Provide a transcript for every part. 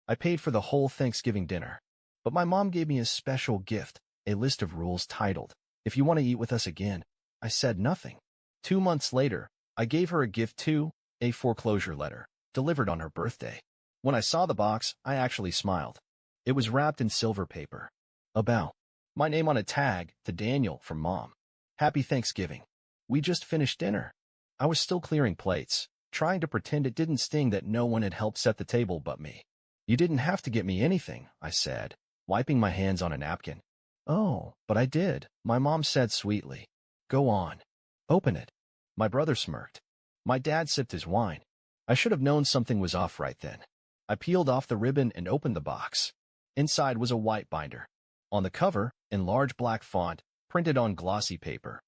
I paid for the whole Thanksgiving dinner. But my mom gave me a special gift, a list of rules titled, "If you want to eat with us again." I said nothing. 2 months later, I gave her a gift too, a foreclosure letter, delivered on her birthday. When I saw the box, I actually smiled. It was wrapped in silver paper. About my name on a tag to Daniel from Mom. Happy Thanksgiving. We just finished dinner. I was still clearing plates, trying to pretend it didn't sting that no one had helped set the table but me. You didn't have to get me anything, I said, wiping my hands on a napkin. Oh, but I did, my mom said sweetly. Go on. Open it. My brother smirked. My dad sipped his wine. I should have known something was off right then. I peeled off the ribbon and opened the box. Inside was a white binder. On the cover, in large black font, printed on glossy paper.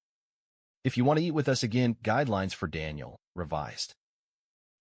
If you want to eat with us again, guidelines for Daniel, revised.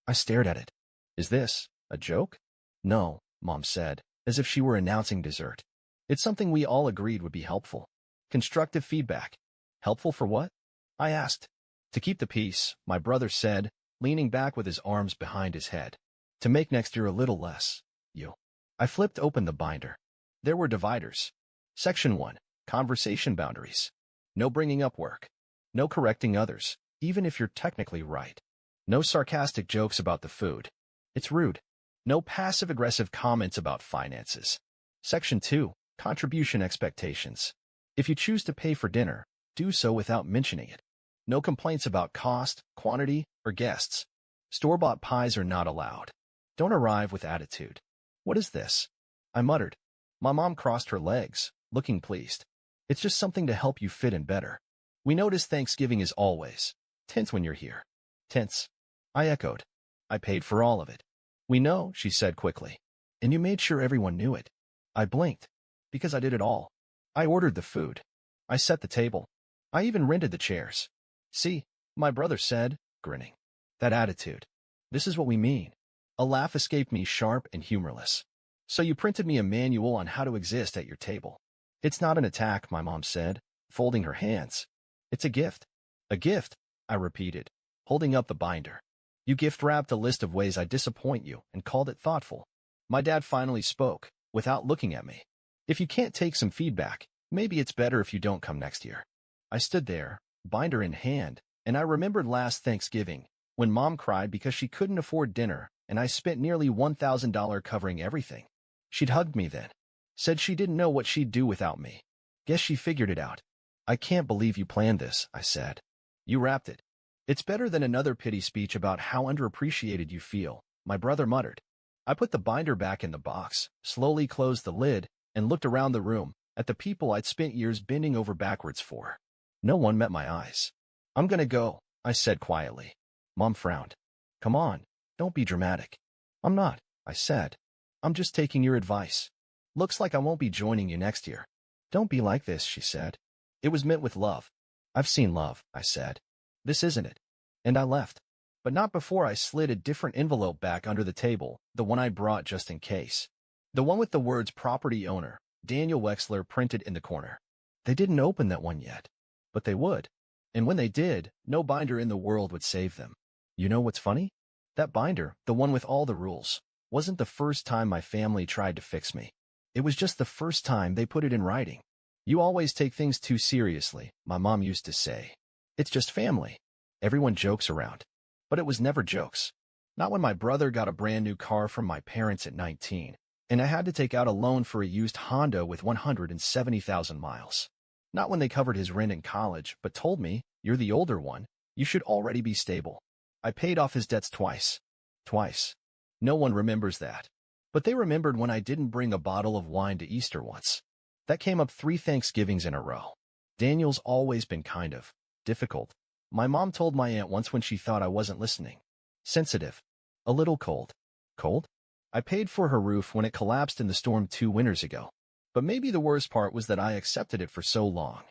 I stared at it. Is this a joke? No, Mom said, as if she were announcing dessert. It's something we all agreed would be helpful. Constructive feedback. Helpful for what? I asked. To keep the peace, my brother said, leaning back with his arms behind his head. To make next year a little less. You. I flipped open the binder. There were dividers. Section 1. Conversation boundaries. No bringing up work. No correcting others, even if you're technically right. No sarcastic jokes about the food. It's rude. No passive-aggressive comments about finances. Section 2. Contribution expectations. If you choose to pay for dinner, do so without mentioning it. No complaints about cost, quantity, or guests. Store-bought pies are not allowed. Don't arrive with attitude. What is this? I muttered. My mom crossed her legs, looking pleased. It's just something to help you fit in better. We notice Thanksgiving is always tense when you're here. Tense. I echoed. I paid for all of it. We know, she said quickly. And you made sure everyone knew it. I blinked. Because I did it all. I ordered the food. I set the table. I even rented the chairs. See, my brother said, grinning. That attitude. This is what we mean. A laugh escaped me, sharp and humorless. So you printed me a manual on how to exist at your table. It's not an attack, my mom said, folding her hands. It's a gift. A gift, I repeated, holding up the binder. You gift-wrapped a list of ways I disappoint you and called it thoughtful. My dad finally spoke, without looking at me. If you can't take some feedback, maybe it's better if you don't come next year. I stood there, binder in hand, and I remembered last Thanksgiving, when Mom cried because she couldn't afford dinner, and I spent nearly $1,000 covering everything. She'd hugged me then. Said she didn't know what she'd do without me. Guess she figured it out. I can't believe you planned this, I said. You wrapped it. It's better than another pity speech about how underappreciated you feel, my brother muttered. I put the binder back in the box, slowly closed the lid, and looked around the room, at the people I'd spent years bending over backwards for. No one met my eyes. I'm gonna go, I said quietly. Mom frowned. Come on, don't be dramatic. I'm not, I said. I'm just taking your advice. Looks like I won't be joining you next year. Don't be like this, she said. It was meant with love. I've seen love, I said. This isn't it. And I left. But not before I slid a different envelope back under the table, the one I brought just in case. The one with the words property owner, Daniel Wexler, printed in the corner. They didn't open that one yet. But they would. And when they did, no binder in the world would save them. You know what's funny? That binder, the one with all the rules, wasn't the first time my family tried to fix me. It was just the first time they put it in writing. You always take things too seriously, my mom used to say. It's just family. Everyone jokes around. But it was never jokes. Not when my brother got a brand new car from my parents at 19, and I had to take out a loan for a used Honda with 170,000 miles. Not when they covered his rent in college, but told me, you're the older one, you should already be stable. I paid off his debts twice. Twice. No one remembers that. But they remembered when I didn't bring a bottle of wine to Easter once. That came up 3 Thanksgivings in a row. Daniel's always been kind of difficult. My mom told my aunt once when she thought I wasn't listening. Sensitive. A little cold. Cold? I paid for her roof when it collapsed in the storm 2 winters ago. But maybe the worst part was that I accepted it for so long.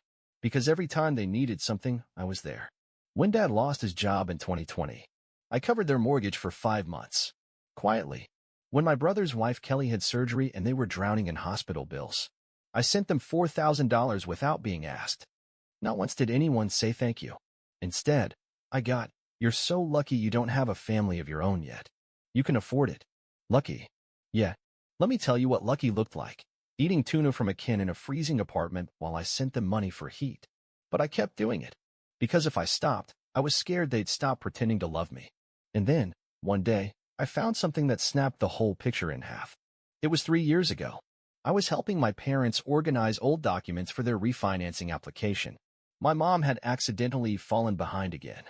Because every time they needed something, I was there. When Dad lost his job in 2020, I covered their mortgage for 5 months. Quietly. When my brother's wife Kelly had surgery and they were drowning in hospital bills, I sent them $4,000 without being asked. Not once did anyone say thank you. Instead, I got, you're so lucky you don't have a family of your own yet. You can afford it. Lucky. Yeah. Let me tell you what lucky looked like. Eating tuna from a can in a freezing apartment while I sent them money for heat. But I kept doing it. Because if I stopped, I was scared they'd stop pretending to love me. And then, one day, I found something that snapped the whole picture in half. It was 3 years ago. I was helping my parents organize old documents for their refinancing application. My mom had accidentally fallen behind again.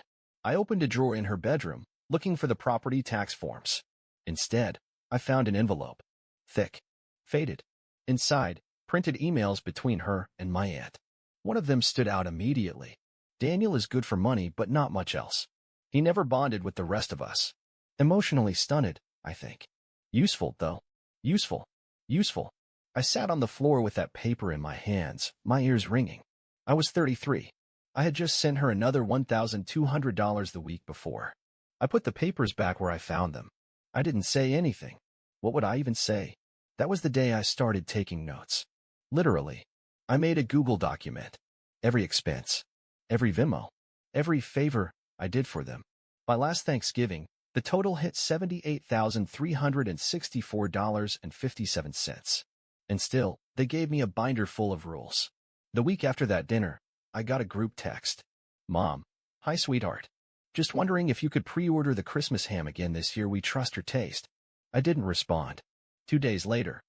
I opened a drawer in her bedroom, looking for the property tax forms. Instead, I found an envelope. Thick. Faded. Inside, printed emails between her and my aunt. One of them stood out immediately. Daniel is good for money, but not much else. He never bonded with the rest of us. Emotionally stunted, I think. Useful, though. Useful. Useful. I sat on the floor with that paper in my hands, my ears ringing. I was 33. I had just sent her another $1,200 the week before. I put the papers back where I found them. I didn't say anything. What would I even say? That was the day I started taking notes. Literally. I made a Google document. Every expense. Every Venmo. Every favor I did for them. By last Thanksgiving, the total hit $78,364.57. And still, they gave me a binder full of rules. The week after that dinner, I got a group text. Mom. Hi, sweetheart. Just wondering if you could pre-order the Christmas ham again this year. We trust your taste. I didn't respond. 2 days later.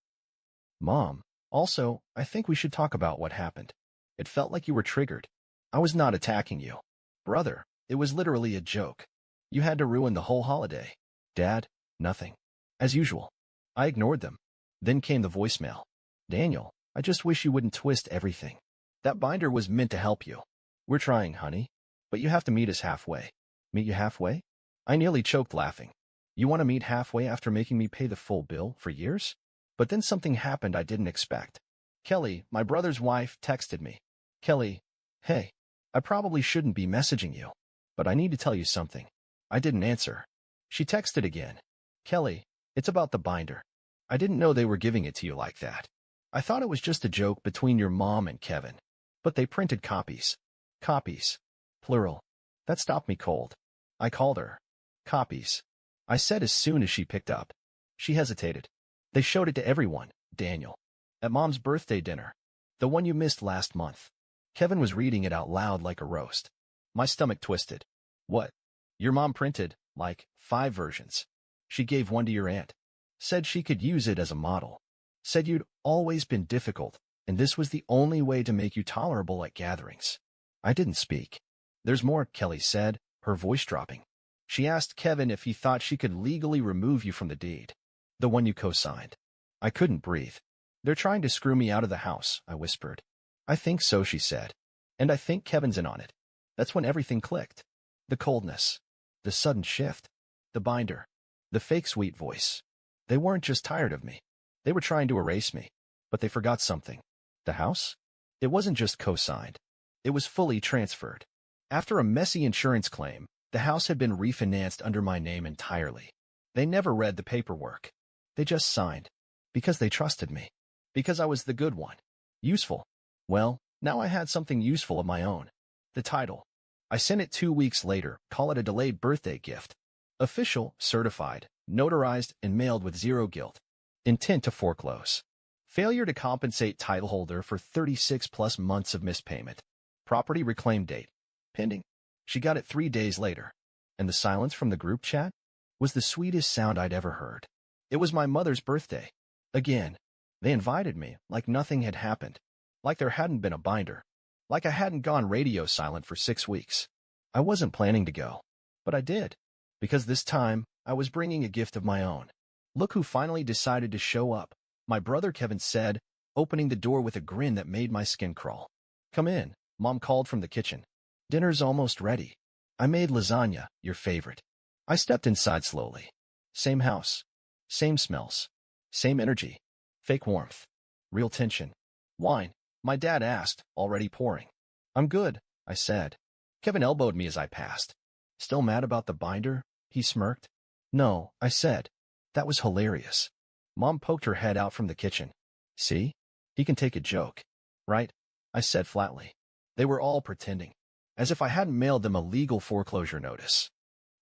Mom. Also, I think we should talk about what happened. It felt like you were triggered. I was not attacking you. Brother, it was literally a joke. You had to ruin the whole holiday. Dad, nothing. As usual. I ignored them. Then came the voicemail. Daniel, I just wish you wouldn't twist everything. That binder was meant to help you. We're trying, honey. But you have to meet us halfway. Meet you halfway? I nearly choked laughing. You want to meet halfway after making me pay the full bill for years? But then something happened I didn't expect. Kelly, my brother's wife, texted me. Kelly, hey, I probably shouldn't be messaging you, but I need to tell you something. I didn't answer. She texted again. Kelly, it's about the binder. I didn't know they were giving it to you like that. I thought it was just a joke between your mom and Kevin. But they printed copies. Copies. Plural. That stopped me cold. I called her. Copies. I said as soon as she picked up. She hesitated. They showed it to everyone, Daniel. At Mom's birthday dinner. The one you missed last month. Kevin was reading it out loud like a roast. My stomach twisted. What? Your mom printed, like, 5 versions. She gave one to your aunt. Said she could use it as a model. Said you'd always been difficult, and this was the only way to make you tolerable at gatherings. I didn't speak. There's more, Kelly said, her voice dropping. She asked Kevin if he thought she could legally remove you from the deed. The one you co-signed. I couldn't breathe. They're trying to screw me out of the house, I whispered. I think so, she said. And I think Kevin's in on it. That's when everything clicked. The coldness. The sudden shift. The binder. The fake sweet voice. They weren't just tired of me. They were trying to erase me. But they forgot something. The house? It wasn't just co-signed. It was fully transferred. After a messy insurance claim, the house had been refinanced under my name entirely. They never read the paperwork. They just signed. Because they trusted me. Because I was the good one. Useful. Well, now I had something useful of my own. The title. I sent it 2 weeks later, call it a delayed birthday gift. Official, certified, notarized, and mailed with zero guilt. Intent to foreclose. Failure to compensate title holder for 36+ months of missed payment. Property reclaim date. Pending. She got it 3 days later. And the silence from the group chat was the sweetest sound I'd ever heard. It was my mother's birthday. Again. They invited me, like nothing had happened. Like there hadn't been a binder. Like I hadn't gone radio silent for 6 weeks. I wasn't planning to go. But I did. Because this time, I was bringing a gift of my own. Look who finally decided to show up. My brother Kevin said, opening the door with a grin that made my skin crawl. Come in, Mom called from the kitchen. Dinner's almost ready. I made lasagna, your favorite. I stepped inside slowly. Same house. Same smells. Same energy. Fake warmth. Real tension. Wine, my dad asked, already pouring. I'm good, I said. Kevin elbowed me as I passed. Still mad about the binder? He smirked. No, I said. That was hilarious. Mom poked her head out from the kitchen. See? He can take a joke. Right? I said flatly. They were all pretending. As if I hadn't mailed them a legal foreclosure notice.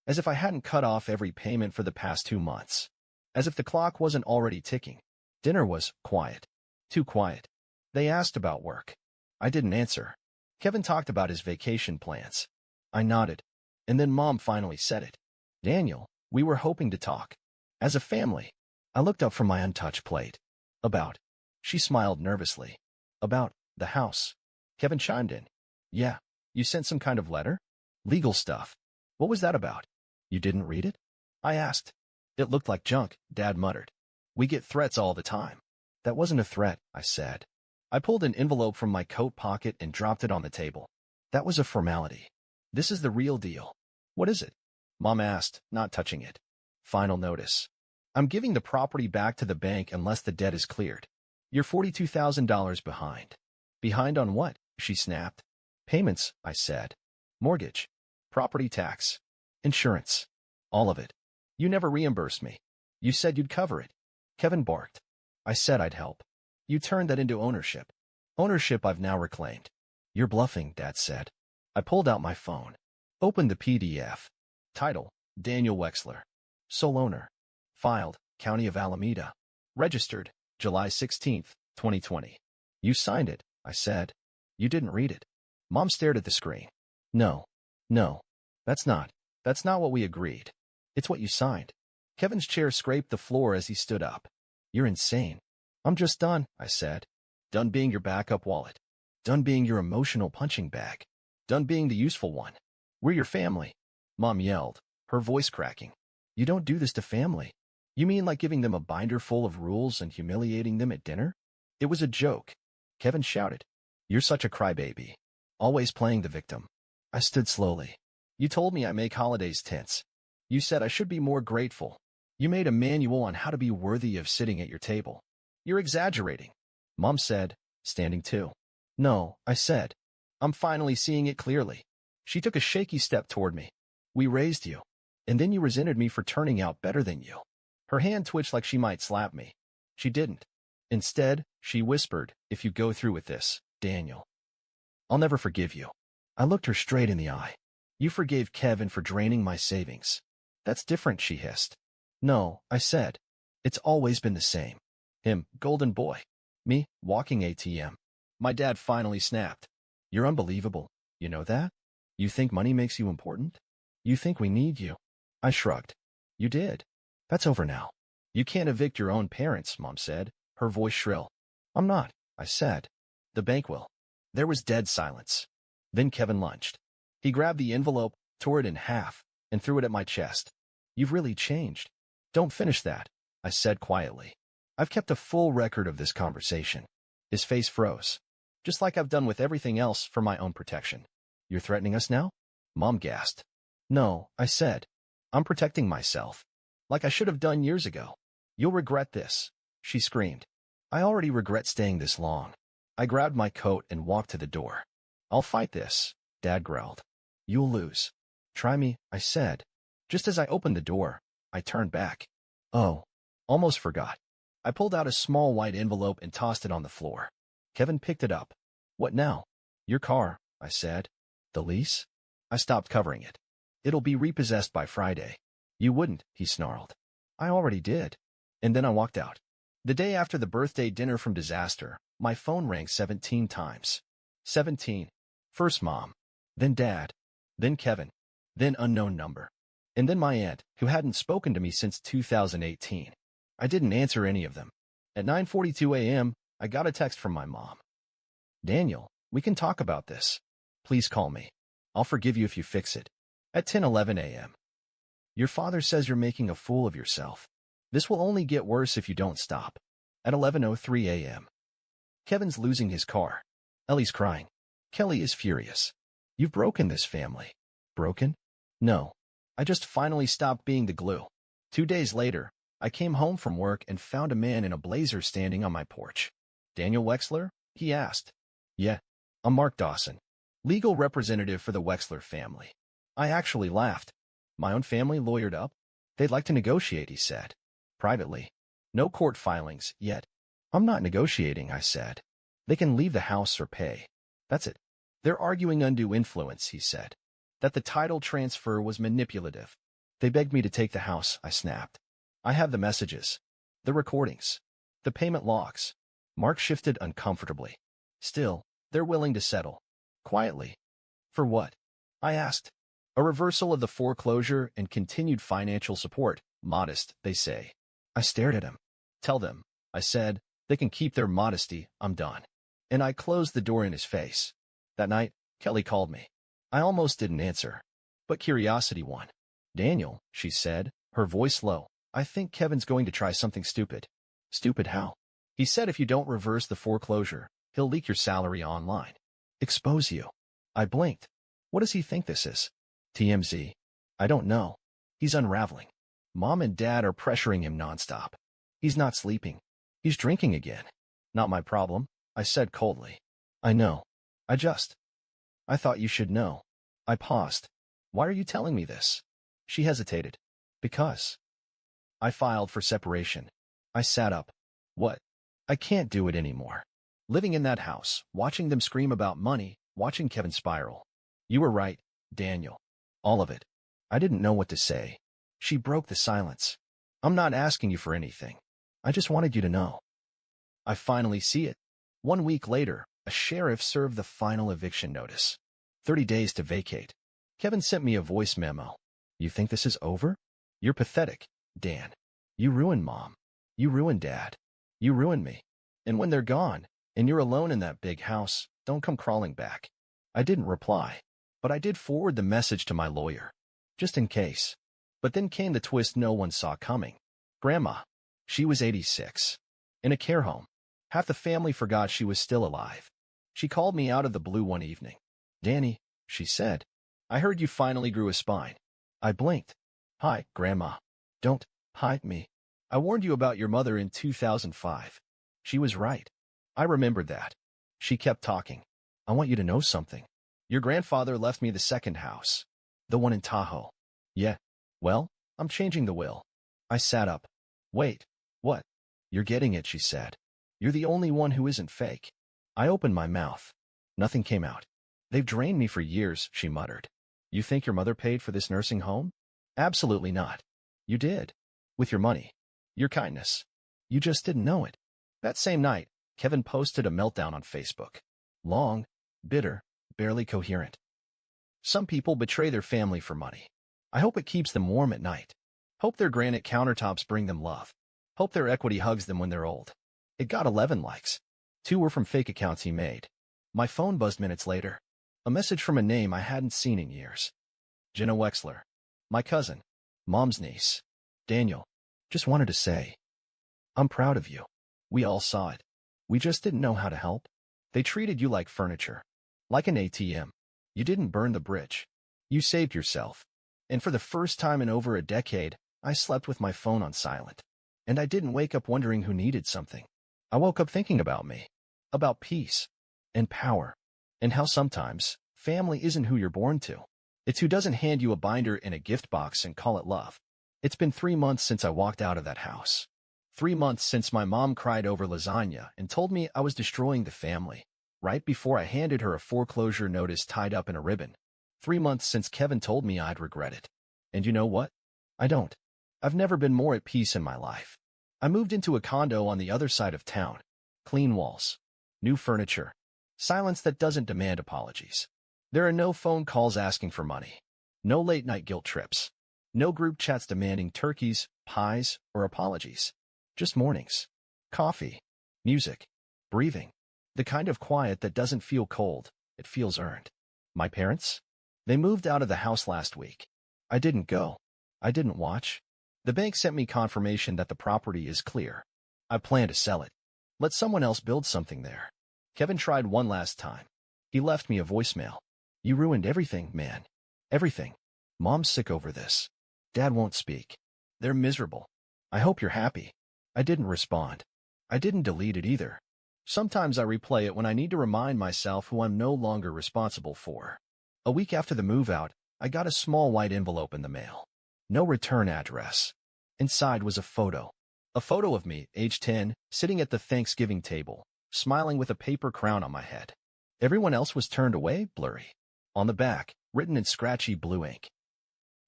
As if I hadn't cut off every payment for the past 2 months. As if the clock wasn't already ticking. Dinner was quiet. Too quiet. They asked about work. I didn't answer. Kevin talked about his vacation plans. I nodded. And then Mom finally said it. Daniel, we were hoping to talk. As a family. I looked up from my untouched plate. About. She smiled nervously. About the house. Kevin chimed in. Yeah, you sent some kind of letter? Legal stuff. What was that about? You didn't read it? I asked. It looked like junk, Dad muttered. We get threats all the time. That wasn't a threat, I said. I pulled an envelope from my coat pocket and dropped it on the table. That was a formality. This is the real deal. What is it? Mom asked, not touching it. Final notice. I'm giving the property back to the bank unless the debt is cleared. You're $42,000 behind. Behind on what? She snapped. Payments, I said. Mortgage. Property tax. Insurance. All of it. You never reimbursed me. You said you'd cover it. Kevin barked. I said I'd help. You turned that into ownership. Ownership I've now reclaimed. You're bluffing, Dad said. I pulled out my phone. Opened the PDF. Title, Daniel Wexler. Sole owner. Filed, County of Alameda. Registered, July 16, 2020. You signed it, I said. You didn't read it. Mom stared at the screen. No. That's not what we agreed. It's what you signed. Kevin's chair scraped the floor as he stood up. You're insane. I'm just done, I said. Done being your backup wallet. Done being your emotional punching bag. Done being the useful one. We're your family. Mom yelled, her voice cracking. You don't do this to family. You mean like giving them a binder full of rules and humiliating them at dinner? It was a joke. Kevin shouted. You're such a crybaby. Always playing the victim. I stood slowly. You told me I make holidays tense. You said I should be more grateful. You made a manual on how to be worthy of sitting at your table. You're exaggerating. Mom said, standing too. No, I said. I'm finally seeing it clearly. She took a shaky step toward me. We raised you. And then you resented me for turning out better than you. Her hand twitched like she might slap me. She didn't. Instead, she whispered, if you go through with this, Daniel, I'll never forgive you. I looked her straight in the eye. You forgave Kevin for draining my savings. That's different, she hissed. No, I said. It's always been the same. Him, golden boy. Me, walking ATM. My dad finally snapped. You're unbelievable. You know that? You think money makes you important? You think we need you? I shrugged. You did. That's over now. You can't evict your own parents, Mom said, her voice shrill. I'm not, I said. The bank will. There was dead silence. Then Kevin lunged. He grabbed the envelope, tore it in half, and threw it at my chest. You've really changed. Don't finish that, I said quietly. I've kept a full record of this conversation. His face froze. Just like I've done with everything else for my own protection. You're threatening us now? Mom gasped. No, I said. I'm protecting myself. Like I should have done years ago. You'll regret this, she screamed. I already regret staying this long. I grabbed my coat and walked to the door. I'll fight this, Dad growled. You'll lose. Try me, I said. Just as I opened the door, I turned back. Oh, almost forgot. I pulled out a small white envelope and tossed it on the floor. Kevin picked it up. What now? Your car, I said. The lease? I stopped covering it. It'll be repossessed by Friday. You wouldn't, he snarled. I already did. And then I walked out. The day after the birthday dinner from Disaster, my phone rang 17 times. 17. First Mom. Then Dad. Then Kevin. Then unknown number. And then my aunt, who hadn't spoken to me since 2018. I didn't answer any of them. At 9:42 a.m., I got a text from my mom. Daniel, we can talk about this. Please call me. I'll forgive you if you fix it. At 10:11 a.m. Your father says you're making a fool of yourself. This will only get worse if you don't stop. At 11:03 a.m. Kevin's losing his car. Ellie's crying. Kelly is furious. You've broken this family. Broken? No. I just finally stopped being the glue. 2 days later, I came home from work and found a man in a blazer standing on my porch. Daniel Wexler? He asked. Yeah, I'm Mark Dawson, legal representative for the Wexler family. I actually laughed. My own family lawyered up? They'd like to negotiate, he said. Privately. No court filings, yet. I'm not negotiating, I said. They can leave the house or pay. That's it. They're arguing undue influence, he said. That the title transfer was manipulative. They begged me to take the house, I snapped. I have the messages. The recordings. The payment logs. Mark shifted uncomfortably. Still, they're willing to settle. Quietly. For what? I asked. A reversal of the foreclosure and continued financial support. Modest, they say. I stared at him. Tell them, I said, they can keep their modesty, I'm done. And I closed the door in his face. That night, Kelly called me. I almost didn't answer. But curiosity won. Daniel, she said, her voice low, I think Kevin's going to try something stupid. Stupid how? He said if you don't reverse the foreclosure, he'll leak your salary online. Expose you. I blinked. What does he think this is? TMZ. I don't know. He's unraveling. Mom and Dad are pressuring him nonstop. He's not sleeping. He's drinking again. Not my problem, I said coldly. I know. I thought you should know. I paused. Why are you telling me this? She hesitated. Because. I filed for separation. I sat up. What? I can't do it anymore. Living in that house, watching them scream about money, watching Kevin spiral. You were right, Daniel. All of it. I didn't know what to say. She broke the silence. I'm not asking you for anything. I just wanted you to know. I finally see it. 1 week later, a sheriff served the final eviction notice. 30 days to vacate. Kevin sent me a voice memo. You think this is over? You're pathetic, Dan. You ruined Mom. You ruined Dad. You ruined me. And when they're gone, and you're alone in that big house, don't come crawling back. I didn't reply, but I did forward the message to my lawyer, just in case. But then came the twist no one saw coming. Grandma. She was 86. In a care home. Half the family forgot she was still alive. She called me out of the blue one evening. Danny, she said, I heard you finally grew a spine. I blinked. Hi, Grandma. Don't hide me. I warned you about your mother in 2005. She was right. I remembered that. She kept talking. I want you to know something. Your grandfather left me the second house. The one in Tahoe. Yeah. Well, I'm changing the will. I sat up. Wait. What? You're getting it, she said. You're the only one who isn't fake. I opened my mouth. Nothing came out. They've drained me for years, she muttered. You think your mother paid for this nursing home? Absolutely not. You did. With your money. Your kindness. You just didn't know it. That same night, Kevin posted a meltdown on Facebook. Long, bitter, barely coherent. Some people betray their family for money. I hope it keeps them warm at night. Hope their granite countertops bring them love. Hope their equity hugs them when they're old. It got 11 likes. 2 were from fake accounts he made. My phone buzzed minutes later. A message from a name I hadn't seen in years. Jenna Wexler. My cousin. Mom's niece. Daniel. Just wanted to say. I'm proud of you. We all saw it. We just didn't know how to help. They treated you like furniture. Like an ATM. You didn't burn the bridge. You saved yourself. And for the first time in over a decade, I slept with my phone on silent. And I didn't wake up wondering who needed something. I woke up thinking about me. About peace. And power. And how sometimes, family isn't who you're born to. It's who doesn't hand you a binder and a gift box and call it love. It's been 3 months since I walked out of that house. 3 months since my mom cried over lasagna and told me I was destroying the family, right before I handed her a foreclosure notice tied up in a ribbon. 3 months since Kevin told me I'd regret it. And you know what? I don't. I've never been more at peace in my life. I moved into a condo on the other side of town. Clean walls. New furniture. Silence that doesn't demand apologies. There are no phone calls asking for money. No late-night guilt trips. No group chats demanding turkeys, pies, or apologies. Just mornings. Coffee. Music. Breathing. The kind of quiet that doesn't feel cold, it feels earned. My parents? They moved out of the house last week. I didn't go. I didn't watch. The bank sent me confirmation that the property is clear. I plan to sell it. Let someone else build something there. Kevin tried one last time. He left me a voicemail. You ruined everything, man. Everything. Mom's sick over this. Dad won't speak. They're miserable. I hope you're happy. I didn't respond. I didn't delete it either. Sometimes I replay it when I need to remind myself who I'm no longer responsible for. A week after the move-out, I got a small white envelope in the mail. No return address. Inside was a photo. A photo of me, age 10, sitting at the Thanksgiving table, smiling with a paper crown on my head. Everyone else was turned away, blurry. On the back, written in scratchy blue ink.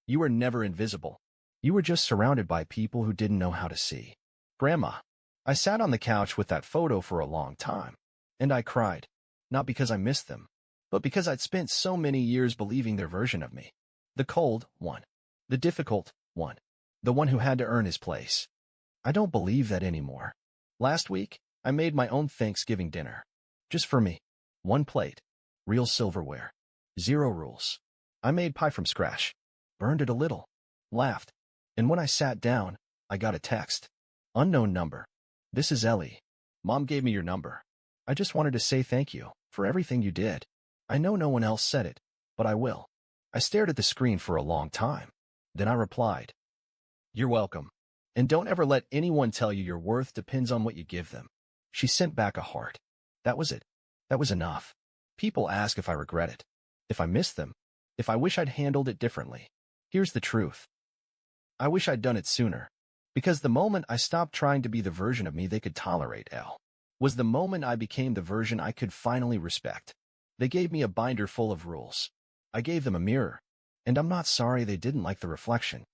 You were never invisible. You were just surrounded by people who didn't know how to see. Grandma. I sat on the couch with that photo for a long time, and I cried, not because I missed them, but because I'd spent so many years believing their version of me. The cold one. The difficult one. The one who had to earn his place. I don't believe that anymore. Last week, I made my own Thanksgiving dinner. Just for me. One plate. Real silverware. Zero rules. I made pie from scratch. Burned it a little. Laughed. And when I sat down, I got a text. Unknown number. This is Ellie. Mom gave me your number. I just wanted to say thank you for everything you did. I know no one else said it, but I will. I stared at the screen for a long time. Then I replied, "You're welcome. And don't ever let anyone tell you your worth depends on what you give them." She sent back a heart. That was it. That was enough. People ask if I regret it, if I miss them, if I wish I'd handled it differently. Here's the truth. I wish I'd done it sooner. Because the moment I stopped trying to be the version of me they could tolerate, was the moment I became the version I could finally respect. They gave me a binder full of rules. I gave them a mirror. And I'm not sorry they didn't like the reflection.